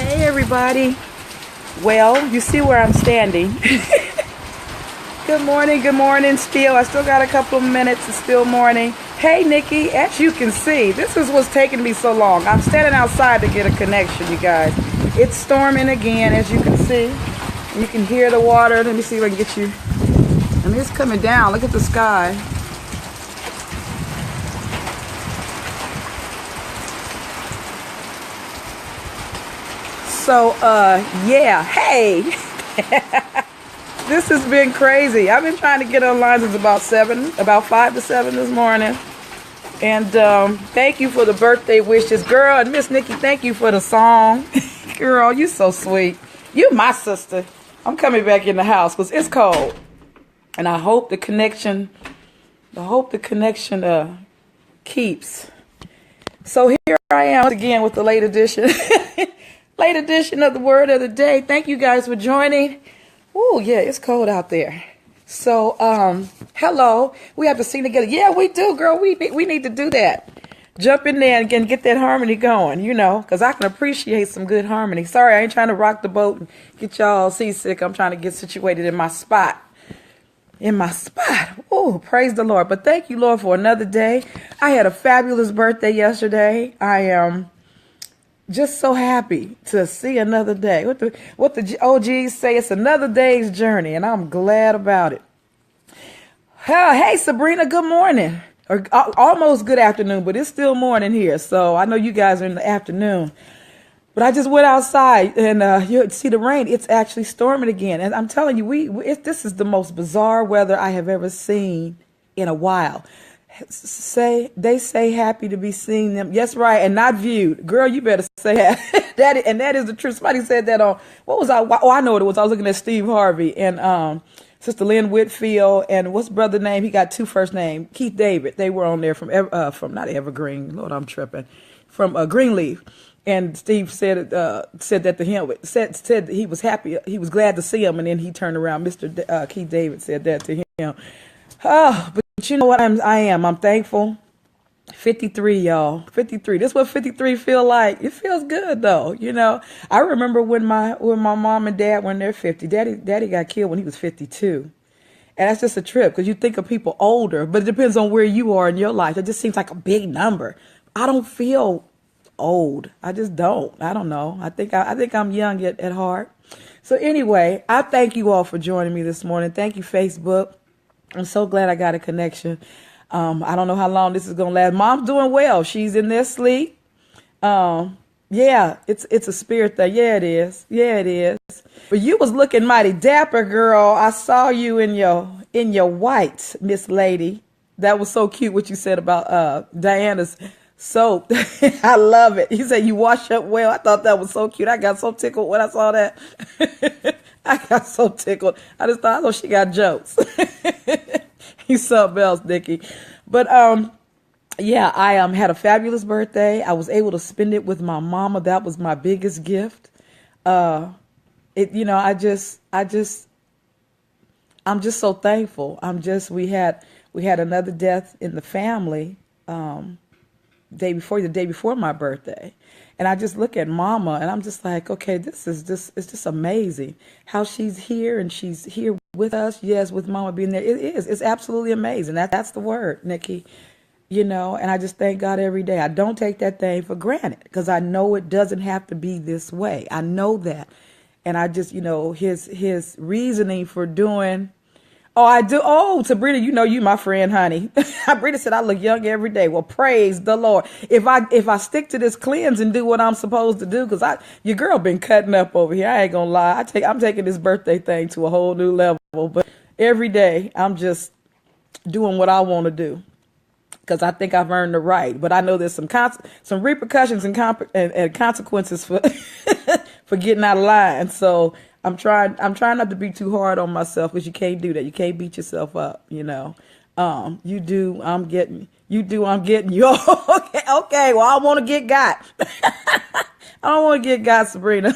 Hey everybody. Well, you see where I'm standing. Good morning still. I still got a couple of minutes. It's still morning. Hey Nikki, as you can see, this is what's taking me so long. I'm standing outside to get a connection, you guys. It's storming again, as you can see. You can hear the water. Let me see if I can get you. I mean, it's coming down. Look at the sky. So, yeah, hey. This has been crazy. I've been trying to get online since about 5 to 7 this morning. And thank you for the birthday wishes. Girl, and Miss Nikki, thank you for the song. Girl, you so sweet. You my sister. I'm coming back in the house because it's cold. And I hope the connection, keeps. So here I am again with the late edition. Late edition of the word of the day. Thank you guys for joining. Oh yeah, it's cold out there. So hello, we have to sing together. Yeah, we do, girl. We need to do that. Jump in there and get that harmony going, you know, because I can appreciate some good harmony. Sorry, I ain't trying to rock the boat and get y'all seasick. I'm trying to get situated in my spot. Oh, praise the Lord. But thank you, Lord, for another day. I had a fabulous birthday yesterday. I am just so happy to see another day. What the OGs say, it's another day's journey, and I'm glad about it. Hey, Sabrina, good morning. Or almost good afternoon, but it's still morning here. So I know you guys are in the afternoon. But I just went outside, and you see the rain. It's actually storming again. And I'm telling you, this is the most bizarre weather I have ever seen in a while. They say happy to be seeing them. Yes, right, and not viewed. Girl, you better say that. And that is the truth. Somebody said that on, what was I? Oh, I know what it was. I was looking at Steve Harvey and Sister Lynn Whitfield, and what's brother name? He got two first names. Keith David. They were on there from not Evergreen. Lord, I'm tripping. From Greenleaf. And Steve said that to him. Said he was happy. He was glad to see him, and then he turned around. Mr. Keith David said that to him. Oh, but you know what I am? I'm thankful. 53, y'all. 53. This is what 53 feel like. It feels good though. You know, I remember when my mom and dad were in their 50. Daddy got killed when he was 52. And that's just a trip because you think of people older, but it depends on where you are in your life. It just seems like a big number. I don't feel old. I just don't. I don't know. I think I'm young at heart. So anyway, I thank you all for joining me this morning. Thank you, Facebook. I'm so glad I got a connection. I don't know how long this is going to last. Mom's doing well. She's in there asleep. Yeah, it's a spirit thing. Yeah, it is. Yeah, it is. But you was looking mighty dapper, girl. I saw you in your whites, Miss Lady. That was so cute what you said about Diana's soap. I love it. You said you wash up well. I thought that was so cute. I got so tickled when I saw that. I got so tickled. I thought she got jokes. He's something else, Nikki. But yeah, I had a fabulous birthday. I was able to spend it with my mama. That was my biggest gift. I'm just so thankful. We had another death in the family the day before my birthday. And I just look at Mama and I'm just like, okay, it's just amazing how she's here and she's here with us. Yes, with Mama being there. It's absolutely amazing. That's the word, Nikki. You know, and I just thank God every day. I don't take that thing for granted because I know it doesn't have to be this way. I know that. And I just, his reasoning for doing. Oh, I do. Oh, Sabrina, you my friend, honey. Sabrina said I look young every day. Well, praise the Lord. If I stick to this cleanse and do what I'm supposed to do, because your girl been cutting up over here. I ain't gonna lie. I'm taking this birthday thing to a whole new level. But every day I'm just doing what I want to do because I think I've earned the right. But I know there's some repercussions and consequences for for getting out of line. So I'm trying not to be too hard on myself because you can't do that. You can't beat yourself up, You do, I'm getting you. Okay, well, I want to get got. I don't want to get God, Sabrina.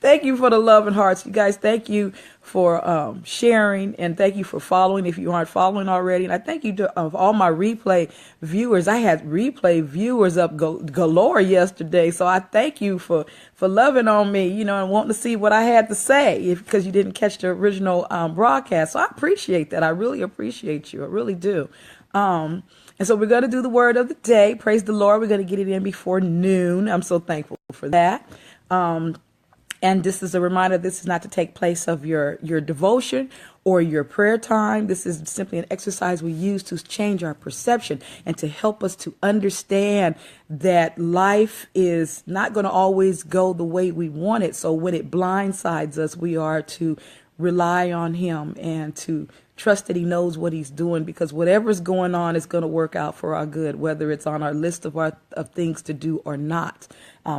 Thank you for the love and hearts. You guys, thank you for sharing, and thank you for following if you aren't following already. And I thank you to of all my replay viewers. I had replay viewers up galore yesterday. So I thank you for loving on me, you know, and wanting to see what I had to say because you didn't catch the original broadcast. So I appreciate that. I really appreciate you. I really do. And so we're going to do the word of the day. Praise the Lord. We're going to get it in before noon. I'm so thankful for that. And this is a reminder, this is not to take place of your devotion or your prayer time. This is simply an exercise we use to change our perception and to help us to understand that life is not going to always go the way we want it. So when it blindsides us, we are to rely on him and to trust that he knows what he's doing, because whatever's going on is going to work out for our good, whether it's on our list of things to do or not.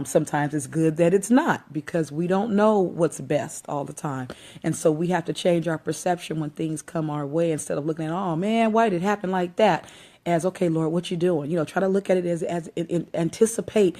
Sometimes it's good that it's not, because we don't know what's best all the time. And so we have to change our perception when things come our way, instead of looking at, oh man, why did it happen like that? As, okay, Lord, what you doing? You know, try to look at it as anticipate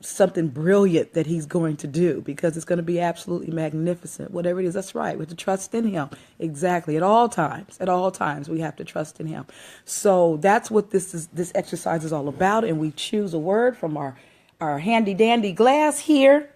something brilliant that he's going to do, because it's going to be absolutely magnificent. Whatever it is, that's right. We have to trust in him. Exactly. At all times, we have to trust in him. So that's what this exercise is all about. And we choose a word from our handy dandy glass here.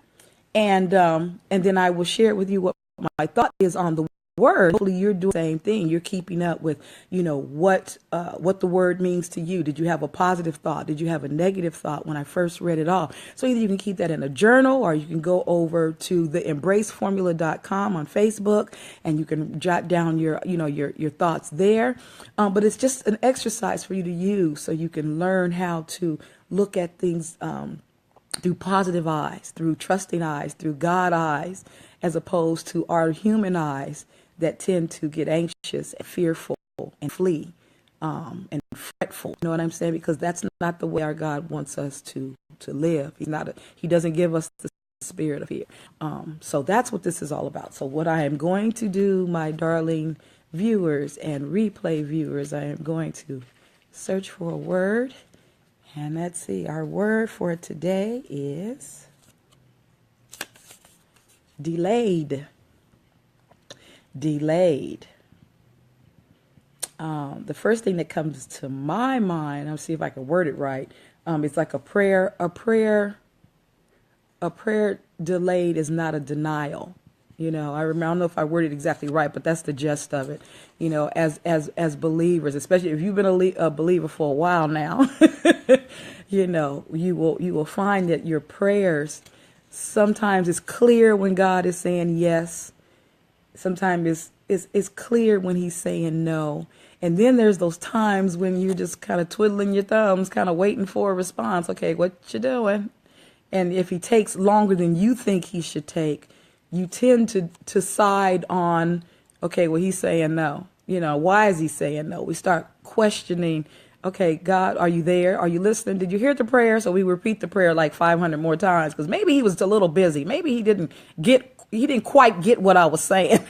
And then I will share with you what my thought is on the word. Hopefully you're doing the same thing. You're keeping up with, you know, what the word means to you. Did you have a positive thought? Did you have a negative thought when I first read it all? So either you can keep that in a journal, or you can go over to the EMBRACEformula.com on Facebook, and you can jot down your thoughts there. But it's just an exercise for you to use so you can learn how to look at things through positive eyes, through trusting eyes, through God eyes, as opposed to our human eyes that tend to get anxious and fearful and flee and fretful. You know what I'm saying? Because that's not the way our God wants us to live. He doesn't give us the spirit of fear. So that's what this is all about. So what I am going to do, my darling viewers and replay viewers, I am going to search for a word. And let's see, our word for today is delayed. Delayed. The first thing that comes to my mind, I'll see if I can word it right. It's like a prayer delayed is not a denial. You know, I don't know if I worded it exactly right, but that's the gist of it. You know, as believers, especially if you've been a believer for a while now, you know, you will find that your prayers, sometimes it's clear when God is saying yes. Sometimes it's clear when he's saying no. And then there's those times when you're just kind of twiddling your thumbs, kind of waiting for a response. Okay, what you doing? And if he takes longer than you think he should take, you tend to side on, okay, well, he's saying no. You know, why is he saying no? We start questioning, okay, God, are you there? Are you listening? Did you hear the prayer? So we repeat the prayer like 500 more times, because maybe he was a little busy. Maybe he didn't quite get what I was saying,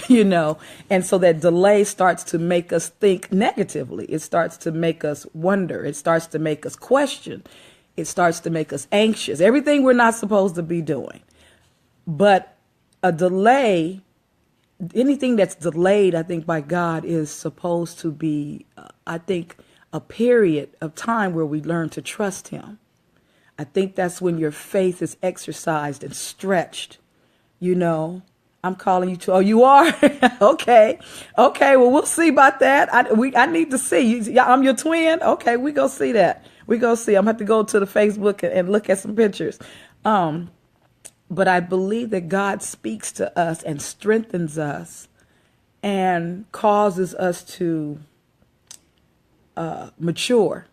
you know. And so that delay starts to make us think negatively. It starts to make us wonder. It starts to make us question. It starts to make us anxious. Everything we're not supposed to be doing. But a delay, anything that's delayed, I think, by God is supposed to be, I think, a period of time where we learn to trust him. I think that's when your faith is exercised and stretched. You know, I'm calling you to, oh, you are? Okay. Well, we'll see about that. I need to see you. I'm your twin. Okay. We go see that. I'm going to have to go to the Facebook and look at some pictures. But I believe that God speaks to us and strengthens us and causes us to mature,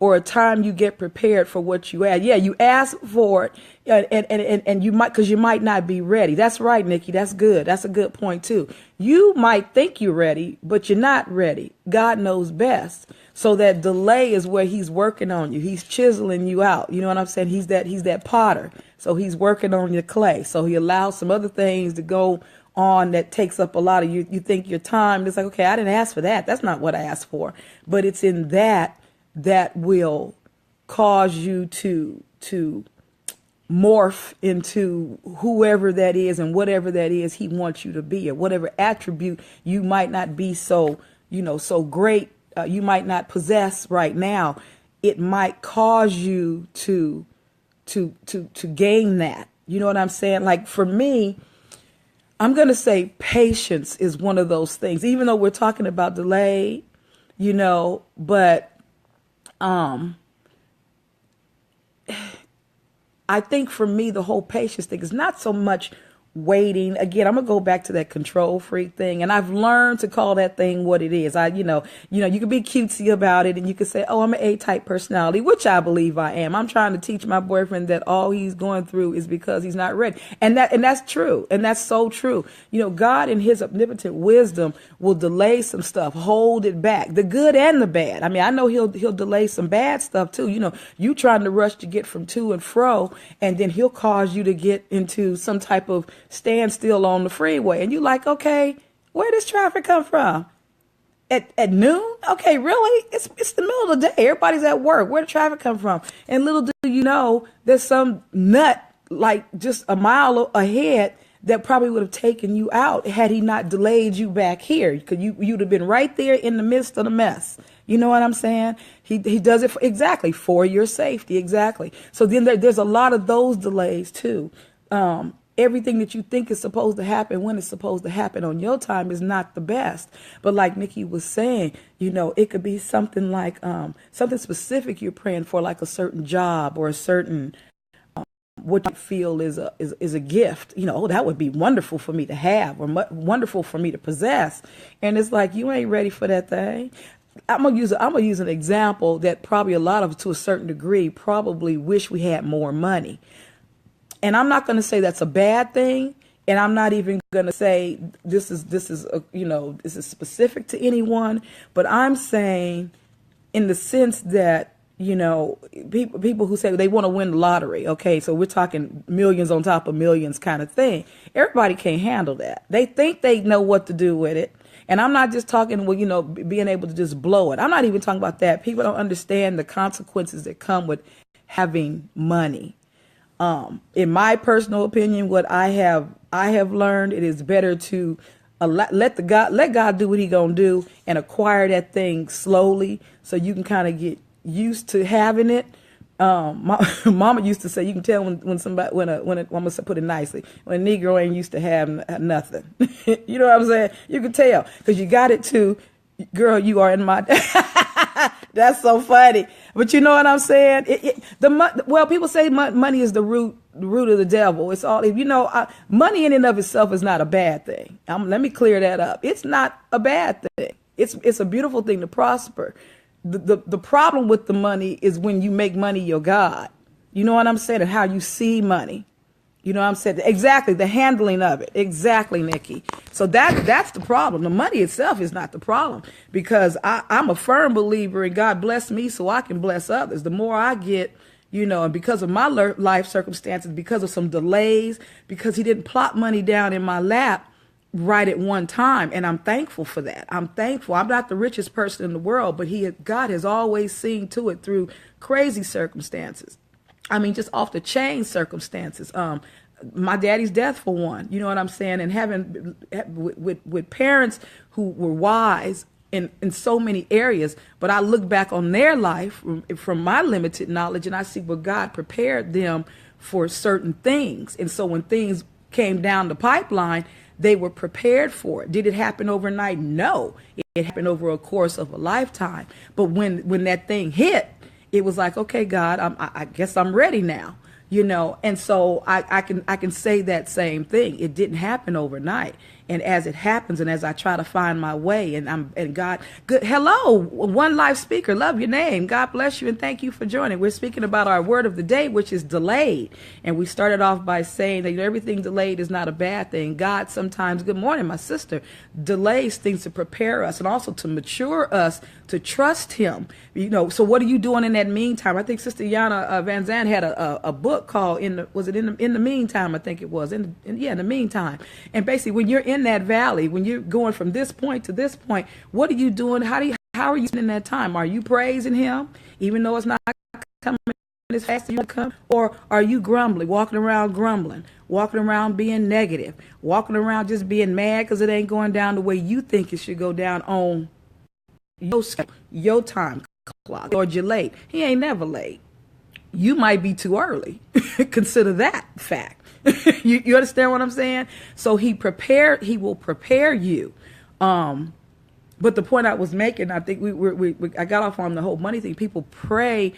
or a time you get prepared for what you ask. Yeah, you ask for it, and you might, because you might not be ready. That's right, Nikki. That's good. That's a good point too. You might think you're ready, but you're not ready. God knows best. So that delay is where he's working on you. He's chiseling you out. You know what I'm saying? He's that potter. So he's working on your clay. So he allows some other things to go on that takes up a lot of you. You think your time. It's like, okay, I didn't ask for that. That's not what I asked for. But it's in that will cause you to morph into whoever that is and whatever that is he wants you to be, or whatever attribute you might not be so, so great, you might not possess right now. It might cause you to gain that. You know what I'm saying? Like for me, I'm going to say patience is one of those things, even though we're talking about delay, but I think for me, the whole patience thing is not so much waiting. Again, I'm gonna go back to that control freak thing, and I've learned to call that thing what it is. You can be cutesy about it, and you can say, "Oh, I'm an A-type personality," which I believe I am. I'm trying to teach my boyfriend that all he's going through is because he's not ready, and that's true, and that's so true. God in His omnipotent wisdom will delay some stuff, hold it back, the good and the bad. I mean, I know He'll delay some bad stuff too. You trying to rush to get from to and fro, and then He'll cause you to get into some type of stand still on the freeway, and you like, okay, where does traffic come from? At noon? Okay, really? It's the middle of the day. Everybody's at work. Where did traffic come from? And little do you know, there's some nut like just a mile ahead that probably would have taken you out had he not delayed you back here, because you'd have been right there in the midst of the mess. You know what I'm saying? He does it exactly for your safety. Exactly. So then there's a lot of those delays too. Everything that you think is supposed to happen when it's supposed to happen on your time is not the best. But like Nikki was saying, it could be something like something specific you're praying for, like a certain job or a certain what you feel is a gift. That would be wonderful for me to have, or wonderful for me to possess. And it's like, you ain't ready for that thing. I'm gonna use an example that probably a lot of us, to a certain degree, probably wish we had more money. And I'm not going to say that's a bad thing, and I'm not even going to say this is specific to anyone. But I'm saying, in the sense that people who say they want to win the lottery. Okay, so we're talking millions on top of millions kind of thing. Everybody can't handle that. They think they know what to do with it. And I'm not just talking, being able to just blow it. I'm not even talking about that. People don't understand the consequences that come with having money. In my personal opinion, what I have learned, it is better to let God do what He gonna do, and acquire that thing slowly, so you can kind of get used to having it. My mama used to say, you can tell when somebody, I'm gonna put it nicely, when a Negro ain't used to have nothing. You know what I'm saying? You can tell, because you got it too. Girl, you are in my. That's so funny. But you know what I'm saying? People say money is the root of the devil. It's all, money in and of itself is not a bad thing. Let me clear that up. It's not a bad thing. It's a beautiful thing to prosper. The problem with the money is when you make money your God. You know what I'm saying? And how you see money. You know what I'm saying? Exactly. The handling of it. Exactly, Nikki. So that's the problem. The money itself is not the problem, because I'm a firm believer in God bless me so I can bless others. The more I get, and because of my life circumstances, because of some delays, because He didn't plop money down in my lap right at one time. And I'm thankful for that. I'm thankful. I'm not the richest person in the world, but God has always seen to it through crazy circumstances. I mean, just off the chain circumstances. My daddy's death, for one, you know what I'm saying? And having with parents who were wise in so many areas, but I look back on their life from my limited knowledge, and I see where God prepared them for certain things. And so when things came down the pipeline, they were prepared for it. Did it happen overnight? No. It happened over a course of a lifetime. But when that thing hit, it was like, okay, God, I guess I'm ready now, and so I can say that same thing. It didn't happen overnight. And as it happens, and as I try to find my way, and God, good. Hello, One Life speaker. Love your name. God bless you, and thank you for joining. We're speaking about our word of the day, which is delayed. And we started off by saying that everything delayed is not a bad thing. God sometimes, good morning, my sister, delays things to prepare us and also to mature us to trust Him. So what are you doing in that meantime? I think Sister Yana Van Zandt had a book called In the Meantime? I think it was in the meantime. And basically, when you're in that valley, when you're going from this point to this point, what are you doing? How are you in that time? Are you praising Him, even though it's not coming as fast as you come? Or are you grumbling, walking around being negative, walking around just being mad because it ain't going down the way you think it should go down on your time clock? Or you're late. He ain't never late. You might be too early. Consider that fact. You understand what I'm saying? So he will prepare you. But the point I was making, I think I got off on the whole money thing. People pray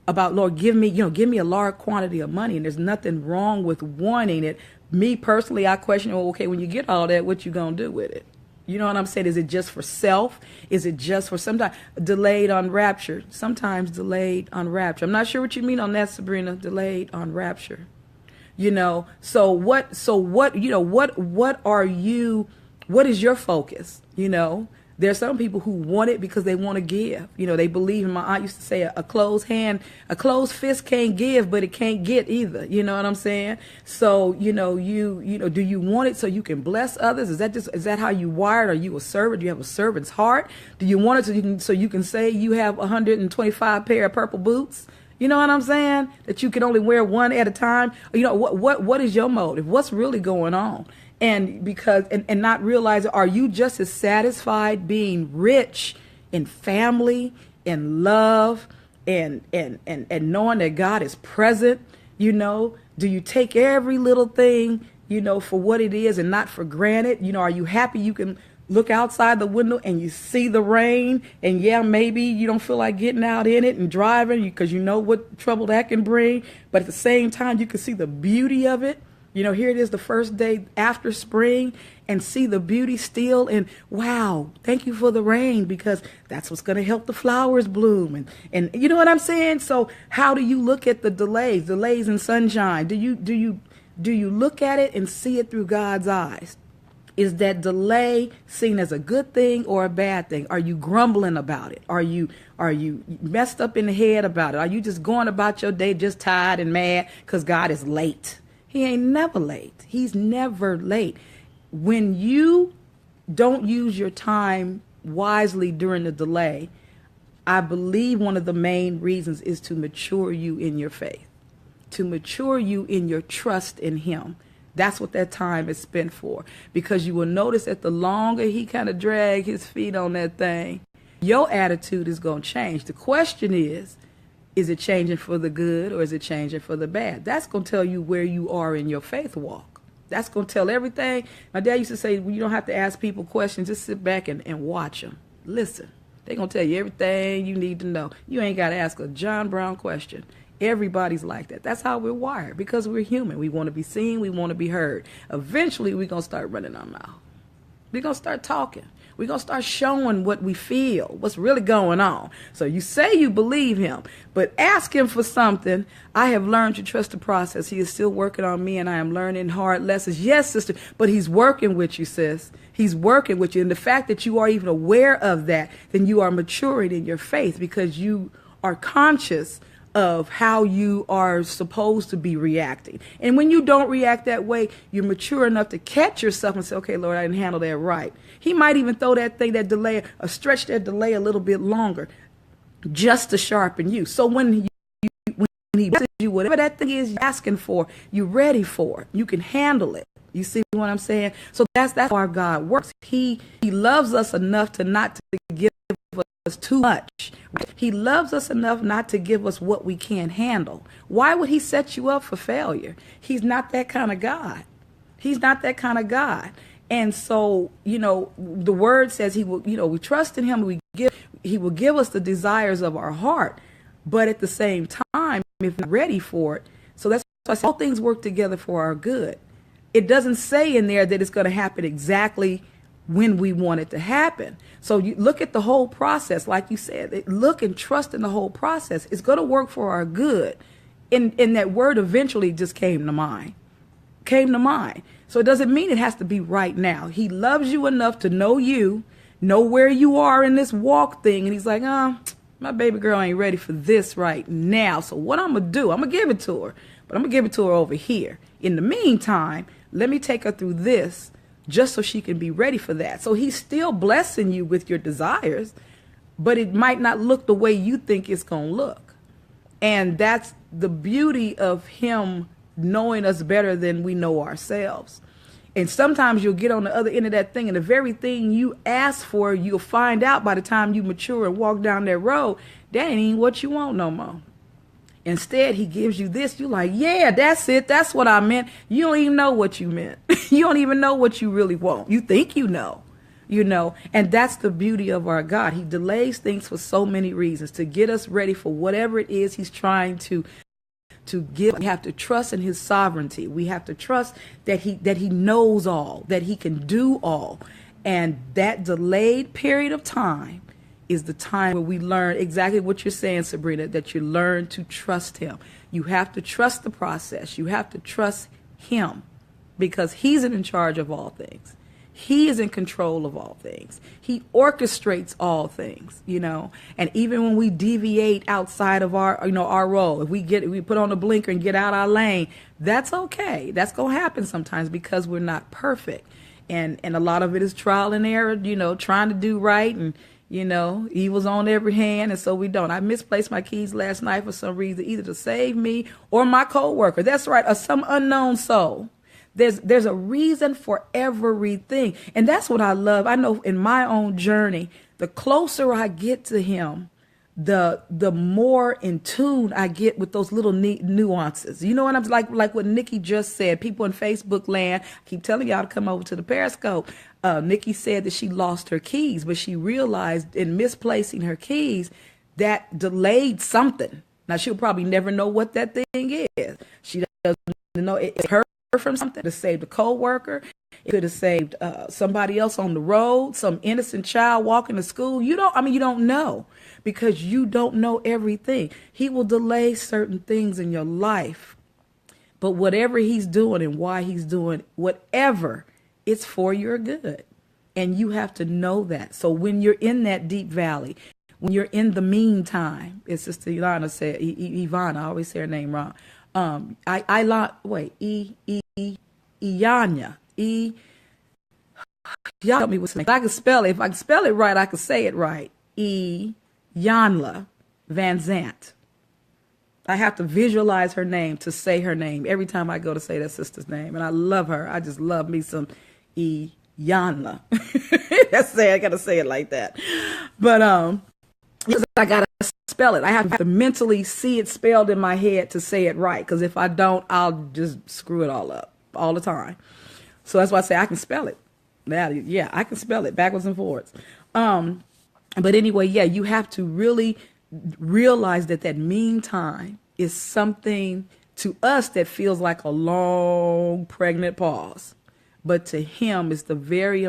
about, Lord, give me a large quantity of money, and there's nothing wrong with wanting it. Me personally, I question, okay, when you get all that, what you gonna do with it? You know what I'm saying? Is it just for self? Is it just for sometimes delayed on rapture? Sometimes delayed on rapture. I'm not sure what you mean on that, Sabrina. Delayed on rapture. So what are you? What is your focus? There's some people who want it because they want to give. They believe, my aunt used to say, a closed fist can't give, but it can't get either. You know what I'm saying? So, do you want it so you can bless others? Is that how you wired? Are you a servant? Do you have a servant's heart? Do you want it so you can say you have 125 pair of purple boots? You know what I'm saying? That you can only wear one at a time? What is your motive? What's really going on? And not realizing, are you just as satisfied being rich in family and love and knowing that God is present? Do you take every little thing, for what it is and not for granted? Are you happy you can look outside the window and you see the rain, and maybe you don't feel like getting out in it and driving because you know what trouble that can bring, but at the same time you can see the beauty of it. Here it is, the first day after spring, and see the beauty still. And wow, thank you for the rain, because that's what's going to help the flowers bloom. And you know what I'm saying? So how do you look at the delays in sunshine? Do you look at it and see it through God's eyes? Is that delay seen as a good thing or a bad thing? Are you grumbling about it? Are you messed up in the head about it? Are you just going about your day just tired and mad because God is late? He ain't never late. He's never late. When you don't use your time wisely during the delay, I believe one of the main reasons is to mature you in your faith, to mature you in your trust in him. That's what that time is spent for, because you will notice that the longer he kind of drag his feet on that thing, your attitude is going to change. The question is it changing for the good or is it changing for the bad? That's going to tell you where you are in your faith walk. That's going to tell everything. My dad used to say, well, you don't have to ask people questions. Just sit back and watch them. Listen. They're going to tell you everything you need to know. You ain't got to ask a John Brown question. Everybody's like that. That's how we're wired, because we're human. We want to be seen. We want to be heard. Eventually, we're going to start running our mouth. We're going to start talking. We're going to start showing what we feel, what's really going on. So you say you believe him, but ask him for something. I have learned to trust the process. He is still working on me, and I am learning hard lessons. Yes, sister, but he's working with you, sis. He's working with you. And the fact that you are even aware of that, then you are maturing in your faith, because you are conscious of how you are supposed to be reacting. And when you don't react that way, you're mature enough to catch yourself and say, okay, Lord, I didn't handle that right. He might even throw that delay, or stretch that delay a little bit longer, just to sharpen you. So when he blesses you, whatever that thing is you're asking for, you're ready for it. You can handle it. You see what I'm saying? So that's how our God works. He loves us enough to not to give us too much. He loves us enough not to give us what we can't handle. Why would he set you up for failure? He's not that kind of God. He's not that kind of God. And so, the word says he will, we trust in him. He will give us the desires of our heart. But at the same time, if we're ready for it, so that's why I say all things work together for our good. It doesn't say in there that it's going to happen exactly when we want it to happen. So you look at the whole process, like you said, look and trust in the whole process. It's going to work for our good. And that word eventually just came to mind. So it doesn't mean it has to be right now. He loves you enough to know where you are in this walk thing. And he's like, my baby girl ain't ready for this right now. So what I'm going to do, I'm going to give it to her, but I'm going to give it to her over here. In the meantime, let me take her through this, just so she can be ready for that. So he's still blessing you with your desires, but it might not look the way you think it's going to look. And that's the beauty of him knowing us better than we know ourselves. And sometimes you'll get on the other end of that thing, and the very thing you ask for, you'll find out by the time you mature and walk down that road, that ain't even what you want no more. Instead, he gives you this. You're like, yeah, that's it. That's what I meant. You don't even know what you meant. You don't even know what you really want. You think you know. And that's the beauty of our God. He delays things for so many reasons, to get us ready for whatever it is he's trying to give. We have to trust in his sovereignty. We have to trust that he knows all, that he can do all. And that delayed period of time is the time where we learn exactly what you're saying, Sabrina, that you learn to trust him. You have to trust the process. You have to trust him, because he's in charge of all things. He is in control of all things. He orchestrates all things, and even when we deviate outside of our role, if we put on the blinker and get out our lane, that's okay. That's going to happen sometimes, because we're not perfect. And a lot of it is trial and error, trying to do right, and evil's on every hand, and so we don't. I misplaced my keys last night for some reason, either to save me or my co-worker. That's right, or some unknown soul. There's a reason for everything. And that's what I love. I know in my own journey, the closer I get to him, the more in tune I get with those little neat nuances. You know what I'm like what Nikki just said. People in Facebook land, I keep telling y'all to come over to the Periscope. Nikki said that she lost her keys, but she realized in misplacing her keys that delayed something. Now she'll probably never know what that thing is. She doesn't know it's her from something. To save a co-worker, it could have saved somebody else on the road, some innocent child walking to school. You don't know, because you don't know everything. He will delay certain things in your life, but whatever he's doing and why he's doing whatever, it's for your good, and you have to know that. So when you're in that deep valley, when you're in the meantime, as Sister Ivana said, Ivana, I always say her name wrong. Iyanya. Y'all help me with something. I can spell it. If I can spell it right, I can say it right. Iyanla Van Zant. I have to visualize her name to say her name every time I go to say that sister's name. And I love her. I just love me some Iyanla. I gotta say it like that. But I gotta spell it. I have to mentally see it spelled in my head to say it right, because if I don't, I'll just screw it all up all the time. So that's why I say I can spell it. Yeah, I can spell it backwards and forwards. But anyway, yeah, you have to really realize that meantime is something to us that feels like a long pregnant pause, but to him it's the very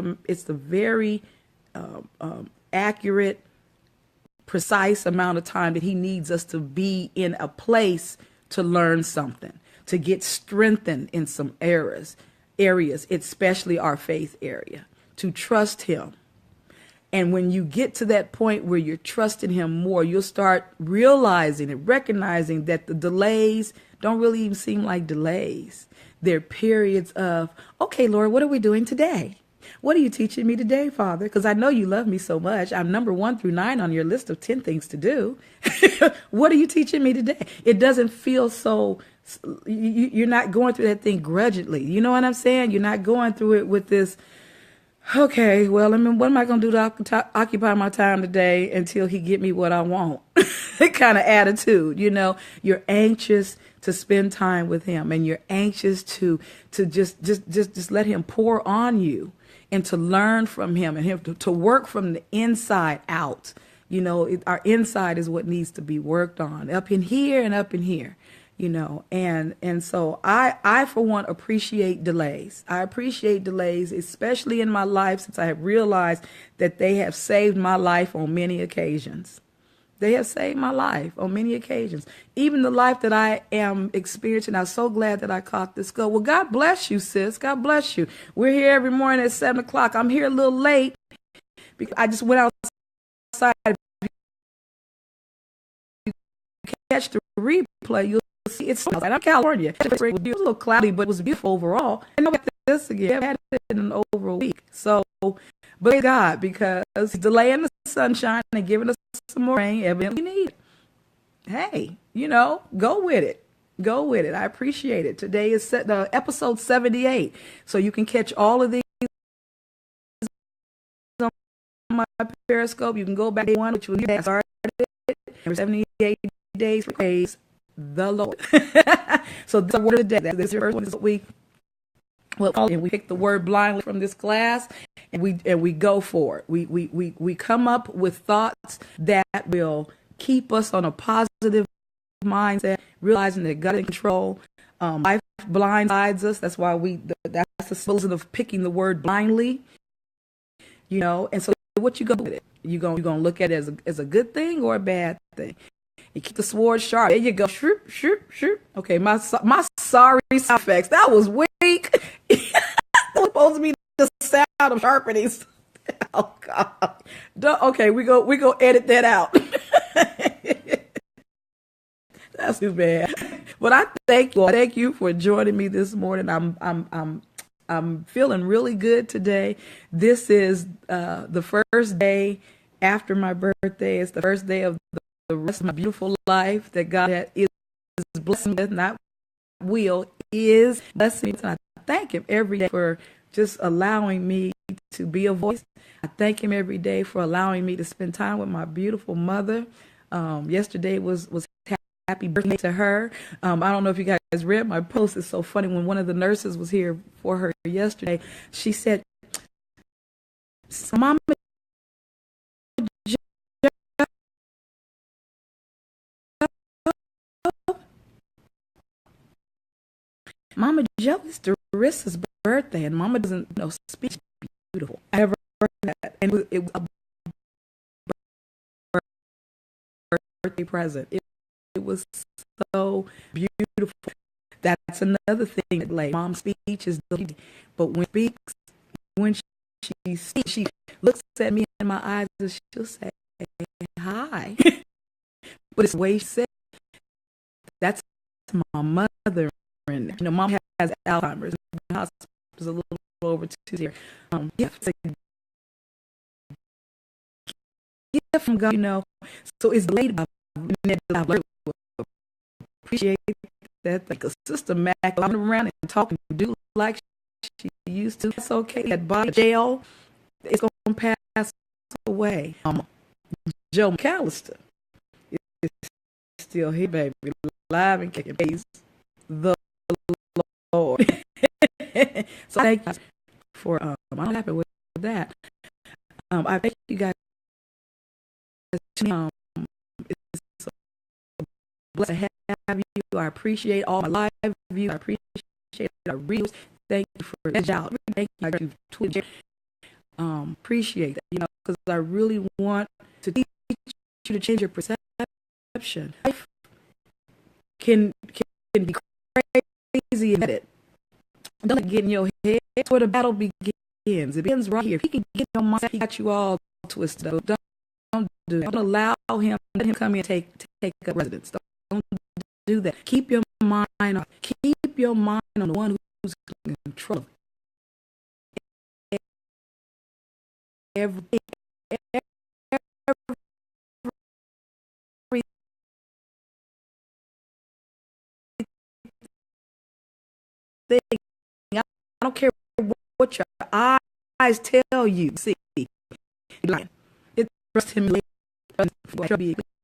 accurate, precise amount of time that he needs us to be in a place to learn something, to get strengthened in some areas, especially our faith area, to trust him. And when you get to that point where you're trusting him more, you'll start realizing and recognizing that the delays don't really even seem like delays. They're periods of, okay, Lord, what are we doing today? What are you teaching me today, Father? Because I know you love me so much. I'm number 1 through 9 on your list of 10 things to do. What are you teaching me today? It doesn't feel so, you're not going through that thing grudgingly. You know what I'm saying? You're not going through it with this, okay, well, what am I going to do to occupy my time today until he get me what I want? Kind of attitude, You're anxious to spend time with him, and you're anxious to just let him pour on you, and to learn from him, and him to work from the inside out. Our inside is what needs to be worked on, up in here and up in here, and so I for one appreciate delays. I appreciate delays, especially in my life, since I have realized that they have saved my life on many occasions. They have saved my life on many occasions. Even the life that I am experiencing, I'm so glad that I caught this go. Well, God bless you, sis. God bless you. We're here every morning at 7 o'clock. I'm here a little late because I just went outside. If you catch the replay, you'll see it's outside. I'm California. It was a little cloudy, but it was beautiful overall. And I'll get this again. I had it in over a week. So, but God, because he's delaying the sunshine and giving us some more rain, evidently we need it. hey, go with it. Go with it. I appreciate it. Today is the episode 78. So you can catch all of these on my Periscope. You can go back to day one, which was I started it. 78 days for praise the Lord. So this is the word of the day. This is the first one. This is what and we pick the word blindly from this class, and we go for it. We come up with thoughts that will keep us on a positive mindset, realizing that God is in control. Life blindsides us. That's why that's the symbolism of picking the word blindly. And so what you go with it? You gonna look at it as a good thing or a bad thing? You keep the sword sharp. There you go. Shroop, shroop, shroop. Okay, my sorry sound effects. That was weak. That was supposed to be the sound of sharpening. Oh God. Okay, we go edit that out. That's too bad. But I thank you. Thank you for joining me this morning. I'm feeling really good today. This is the first day after my birthday. It's the first day of the rest of my beautiful life that God is blessing me with, not is blessing me. And I thank Him every day for just allowing me to be a voice. I thank Him every day for allowing me to spend time with my beautiful mother. Yesterday was happy birthday to her. I don't know if you guys read my post. It's so funny. When one of the nurses was here for her yesterday, she said, Mama Joe, it's Dorissa's birthday, and Mama doesn't know speech. Beautiful. I never heard that. And it was a birthday present. It was so beautiful. That's another thing. Like, Mom's speech is the, but when she speaks, she looks at me in my eyes and she'll say, hi. But it's the way she said, that's my mother. And Mom has Alzheimer's. The hospital is a little over 2 years. It's a gift from God, So it's late. I've learned to appreciate that. Like a sister Mac, I'm around and talking to do like she used to. It's okay. That body jail, it's gonna pass away. Joe McAllister is still here, baby, live and kicking. Praise the Lord. So thank you for I'm happy with that. I thank you guys. It's a blessing to have you. I appreciate all my live views. I appreciate our reels. Thank you for that job. Thank you for Twitter. Appreciate that, because I really want to teach you to change your perception. Life can be crazy and it. Don't let it get in your head. That's where the battle begins. It begins right here. If he can get in your mind, he got you all twisted up. Don't do that. Don't allow him. Let him come in and take up residence. Don't do that. Keep your mind on. Keep your mind on the one who's in control. Everything. I don't care what your eyes tell you. See, it trust him later.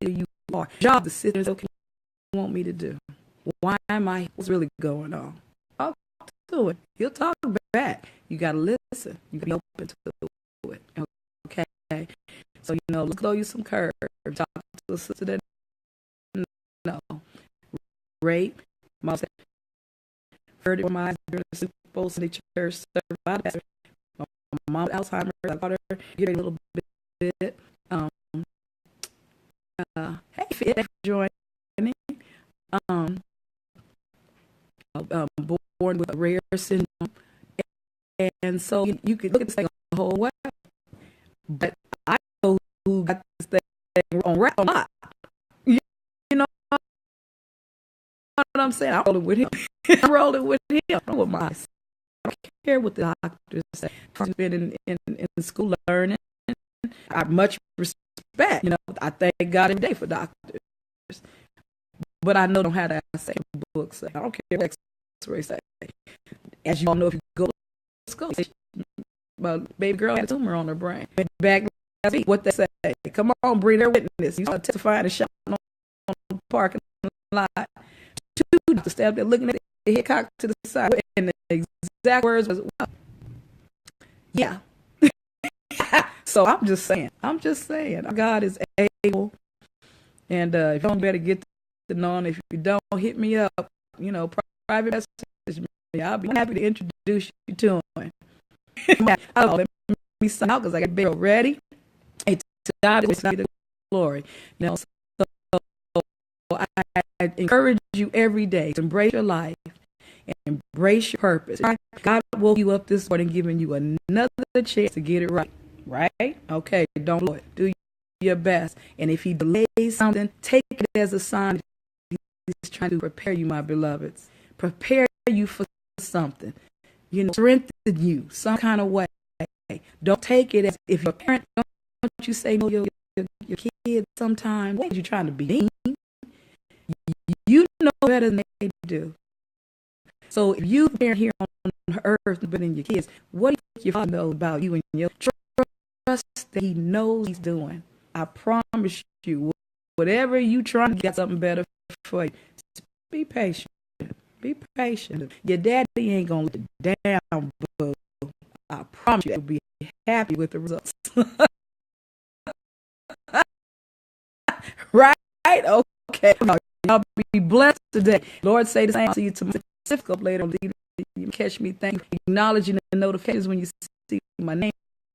You are job to sit there. Okay, what you want me to do? Why am I? What's really going on? I'll talk to it. He'll talk back. You gotta listen. You gotta be open to it. Okay. So let's throw you some curves. Talk to a sister that rape. Mom said, heard it from my eyes during the Super Bowl Sunday church service. My mom Alzheimer's. I got her get a little bit. Hey, Fit, thanks for joining. Born with a rare syndrome, and so you could look at this thing a whole way. But I know who got this thing on rap a lot. You know what I'm saying? I'm rolling with him. I'm rolling with him. I'm with my. I don't care what the doctors say. I've been in school learning. I much respect. I thank God every day for doctors. but I know don't have that same book say. I don't care what X-ray say. As you all know, if you go to school, but baby girl had a tumor on her brain. Back last week, what they say? Come on, bring their witness. You start testifying and shouting on the parking lot. Two doctors stabbed there looking at the head cocked to the side, and the exact words was, well, yeah. So I'm just saying, God is able, and if you don't better get to know him, if you don't, hit me up, private message me. I'll be happy to introduce you to him. Let me sign out because I got barrel ready. Hey, to God is the glory. So I encourage you every day to embrace your life and embrace your purpose. God woke you up this morning, giving you another chance to get it right. Right? Okay, don't blow it. Do your best. And if he delays something, take it as a sign that he's trying to prepare you, my beloveds. Prepare you for something. Strengthen you some kind of way. Don't take it as if your parent, don't you say no your kids sometimes. What are you trying to be mean? You know better than they do. So if you parent here on earth better than your kids, what do you think your father knows about you and your trust that he knows he's doing? I promise you, whatever you trying to get something better for you, be patient. Be patient. Your daddy ain't gonna let you down, boo. I promise you, you'll be happy with the results. Right? Okay. Y'all be blessed today. Lord, say the same. I'll see you tomorrow. Later. You catch me. Thank you. Acknowledging the notifications when you see my name